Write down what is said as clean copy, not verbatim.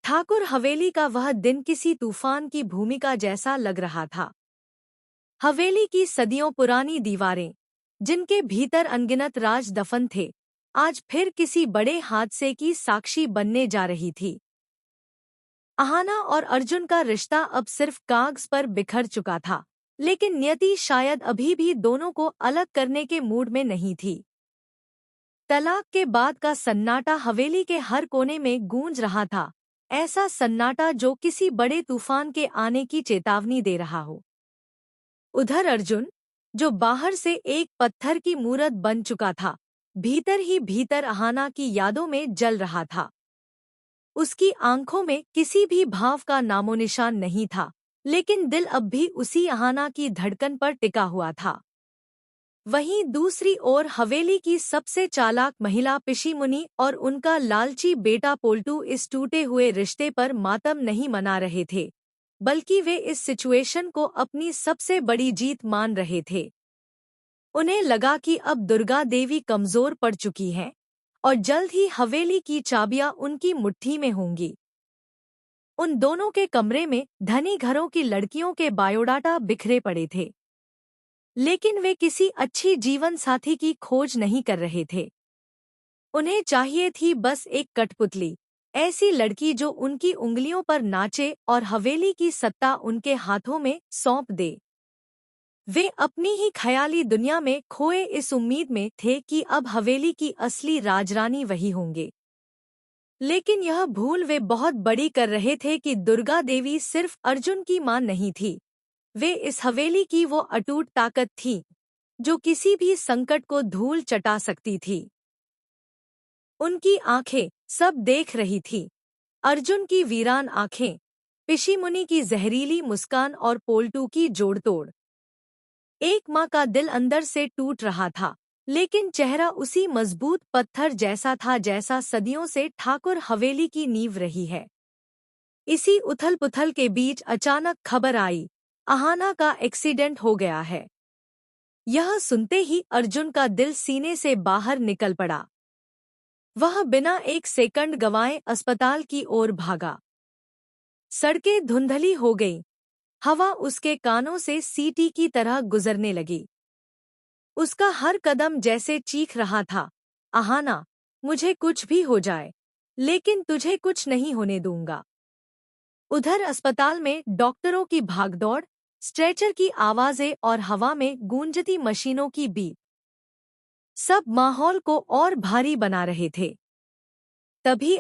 ठाकुर हवेली का वह दिन किसी तूफान की भूमिका जैसा लग रहा था। हवेली की सदियों पुरानी दीवारें, जिनके भीतर अनगिनत राज दफन थे, आज फिर किसी बड़े हादसे की साक्षी बनने जा रही थी। अहाना और अर्जुन का रिश्ता अब सिर्फ कागज पर बिखर चुका था, लेकिन नियति शायद अभी भी दोनों को अलग करने के मूड में नहीं थी। तलाक के बाद का सन्नाटा हवेली के हर कोने में गूंज रहा था, ऐसा सन्नाटा जो किसी बड़े तूफान के आने की चेतावनी दे रहा हो। उधर अर्जुन, जो बाहर से एक पत्थर की मूरत बन चुका था, भीतर ही भीतर अहाना की यादों में जल रहा था। उसकी आंखों में किसी भी भाव का नामोनिशान नहीं था, लेकिन दिल अब भी उसी अहाना की धड़कन पर टिका हुआ था। वहीं दूसरी ओर हवेली की सबसे चालाक महिला पिशीमुनी और उनका लालची बेटा पोल्टू इस टूटे हुए रिश्ते पर मातम नहीं मना रहे थे, बल्कि वे इस सिचुएशन को अपनी सबसे बड़ी जीत मान रहे थे। उन्हें लगा कि अब दुर्गा देवी कमजोर पड़ चुकी हैं और जल्द ही हवेली की चाबियां उनकी मुट्ठी में होंगी। उन दोनों के कमरे में धनी घरों की लड़कियों के बायोडाटा बिखरे पड़े थे, लेकिन वे किसी अच्छी जीवन साथी की खोज नहीं कर रहे थे। उन्हें चाहिए थी बस एक कठपुतली, ऐसी लड़की जो उनकी उंगलियों पर नाचे और हवेली की सत्ता उनके हाथों में सौंप दे। वे अपनी ही ख्याली दुनिया में खोए इस उम्मीद में थे कि अब हवेली की असली राजरानी वही होंगे। लेकिन यह भूल वे बहुत बड़ी कर रहे थे कि दुर्गा देवी सिर्फ अर्जुन की मां नहीं थी, वे इस हवेली की वो अटूट ताकत थी जो किसी भी संकट को धूल चटा सकती थी। उनकी आंखें सब देख रही थी, अर्जुन की वीरान आंखें, पिशीमुनी की जहरीली मुस्कान और पोल्टू की जोड़तोड़। एक माँ का दिल अंदर से टूट रहा था, लेकिन चेहरा उसी मजबूत पत्थर जैसा था जैसा सदियों से ठाकुर हवेली की नींव रही है। इसी उथल-पुथल के बीच अचानक खबर आई, अहाना का एक्सीडेंट हो गया है। यह सुनते ही अर्जुन का दिल सीने से बाहर निकल पड़ा। वह बिना एक सेकंड गंवाए अस्पताल की ओर भागा। सड़कें धुंधली हो गईं, हवा उसके कानों से सीटी की तरह गुजरने लगी। उसका हर कदम जैसे चीख रहा था, अहाना, मुझे कुछ भी हो जाए, लेकिन तुझे कुछ नहीं होने दूंगा। उधर अस्पताल में डॉक्टरों की भागदौड़, स्ट्रेचर की आवाजें और हवा में गूंजती मशीनों की बीप, सब माहौल को और भारी बना रहे थे। तभी